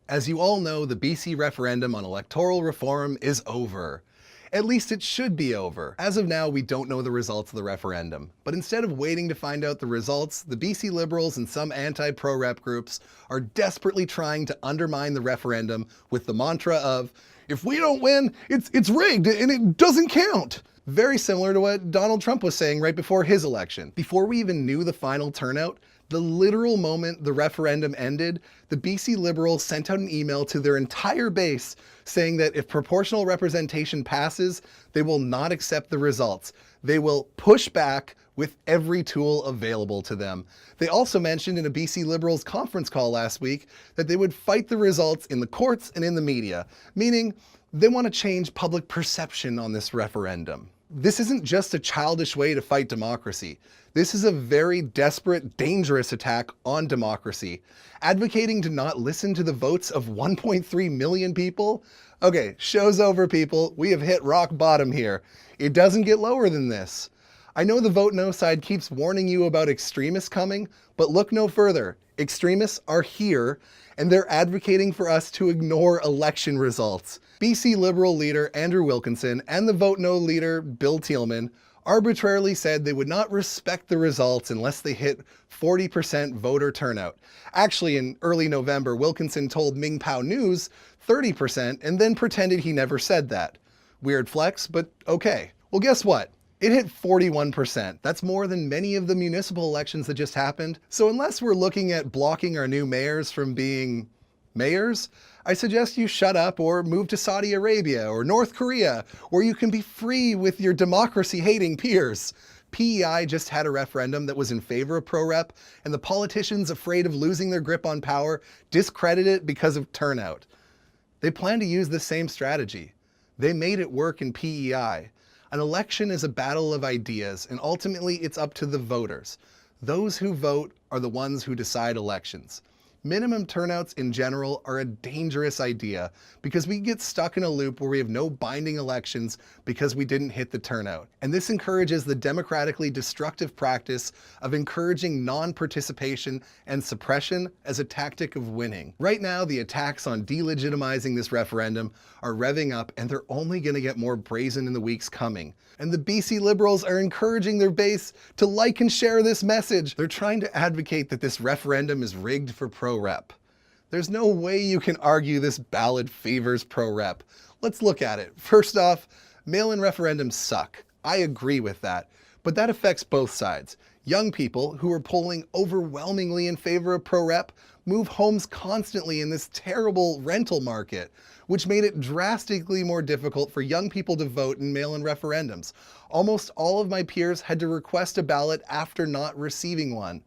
As you all know, the BC referendum on electoral reform is over. At least it should be over. As of now, we don't know the results of the referendum. But instead of waiting to find out the results, the BC Liberals and some anti-pro-rep groups are desperately trying to undermine the referendum with the mantra of, if we don't win, it's rigged and it doesn't count. Very similar to what Donald Trump was saying right before his election. Before we even knew the final turnout, the literal moment the referendum ended, the BC Liberals sent out an email to their entire base saying that if proportional representation passes, they will not accept the results. They will push back with every tool available to them. They also mentioned in a BC Liberals conference call last week that they would fight the results in the courts and in the media, meaning they want to change public perception on this referendum. This isn't just a childish way to fight democracy. This is a very desperate, dangerous attack on democracy. Advocating to not listen to the votes of 1.3 million people? Okay, show's over, people. We have hit rock bottom here. It doesn't get lower than this. I know the Vote No side keeps warning you about extremists coming, but look no further. Extremists are here, and they're advocating for us to ignore election results. BC Liberal leader Andrew Wilkinson and the Vote No leader Bill Tieleman arbitrarily said they would not respect the results unless they hit 40% voter turnout. Actually, in early November, Wilkinson told Ming Pao News 30% and then pretended he never said that. Weird flex, but okay. Well, guess what? It hit 41%. That's more than many of the municipal elections that just happened. So unless we're looking at blocking our new mayors from being mayors, I suggest you shut up or move to Saudi Arabia or North Korea, where you can be free with your democracy-hating peers. PEI just had a referendum that was in favor of pro-rep, and the politicians afraid of losing their grip on power discredit it because of turnout. They plan to use the same strategy. They made it work in PEI. An election is a battle of ideas, and ultimately it's up to the voters. Those who vote are the ones who decide elections. Minimum turnouts in general are a dangerous idea because we get stuck in a loop where we have no binding elections because we didn't hit the turnout. And this encourages the democratically destructive practice of encouraging non-participation and suppression as a tactic of winning. Right now, the attacks on delegitimizing this referendum are revving up, and they're only going to get more brazen in the weeks coming. And the BC Liberals are encouraging their base to like and share this message. They're trying to advocate that this referendum is rigged for pro-rep. There's no way you can argue this ballot favors pro-rep. Let's look at it. First off, mail-in referendums suck. I agree with that. But that affects both sides. Young people who are polling overwhelmingly in favor of pro-rep move homes constantly in this terrible rental market, which made it drastically more difficult for young people to vote in mail-in referendums. Almost all of my peers had to request a ballot after not receiving one.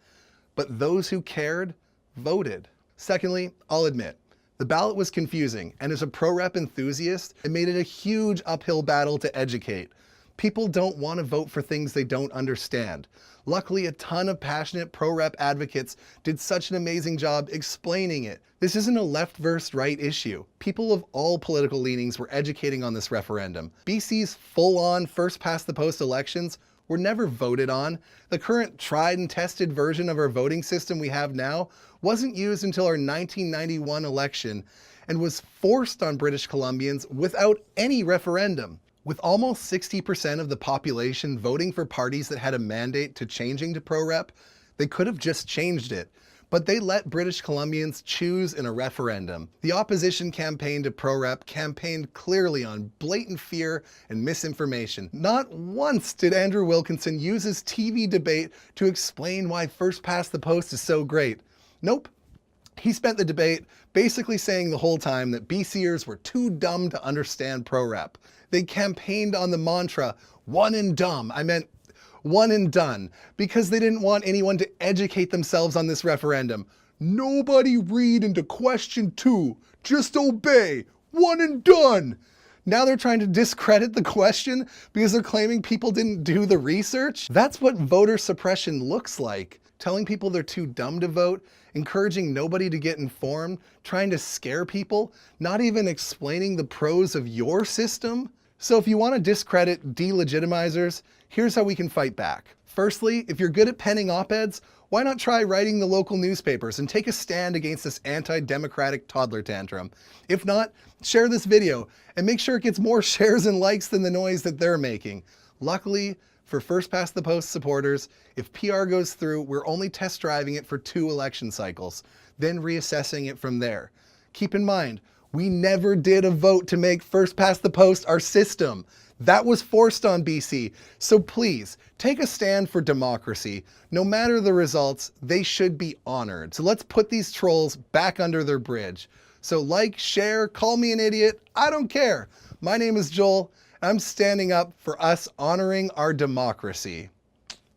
But those who cared voted. Secondly, I'll admit, the ballot was confusing, and as a pro-rep enthusiast, it made it a huge uphill battle to educate. People don't want to vote for things they don't understand. Luckily, a ton of passionate pro-rep advocates did such an amazing job explaining it. This isn't a left versus right issue. People of all political leanings were educating on this referendum. BC's full-on first-past-the-post elections were never voted on. The current tried and tested version of our voting system we have now wasn't used until our 1991 election and was forced on British Columbians without any referendum. With almost 60% of the population voting for parties that had a mandate to changing to pro-rep, they could have just changed it. But they let British Columbians choose in a referendum. The opposition campaign to pro-rep campaigned clearly on blatant fear and misinformation. Not once did Andrew Wilkinson use his TV debate to explain why first past the post is so great. Nope. He spent the debate basically saying the whole time that BCers were too dumb to understand pro-rep. They campaigned on the mantra, one and dumb. I meant one and done, because they didn't want anyone to educate themselves on this referendum. Nobody read into question 2. Just obey. One and done. Now they're trying to discredit the question because they're claiming people didn't do the research. That's what voter suppression looks like. Telling people they're too dumb to vote, encouraging nobody to get informed, trying to scare people, not even explaining the pros of your system. So if you want to discredit de-legitimizers, here's how we can fight back. Firstly, if you're good at penning op-eds, why not try writing the local newspapers and take a stand against this anti-democratic toddler tantrum? If not, share this video and make sure it gets more shares and likes than the noise that they're making. Luckily, for First Past the Post supporters, if PR goes through, we're only test driving it for 2 election cycles, then reassessing it from there. Keep in mind, we never did a vote to make First Past the Post our system. That was forced on BC. So please, take a stand for democracy. No matter the results, they should be honored. So let's put these trolls back under their bridge. So like, share, call me an idiot, I don't care. My name is Joel. I'm standing up for us honoring our democracy.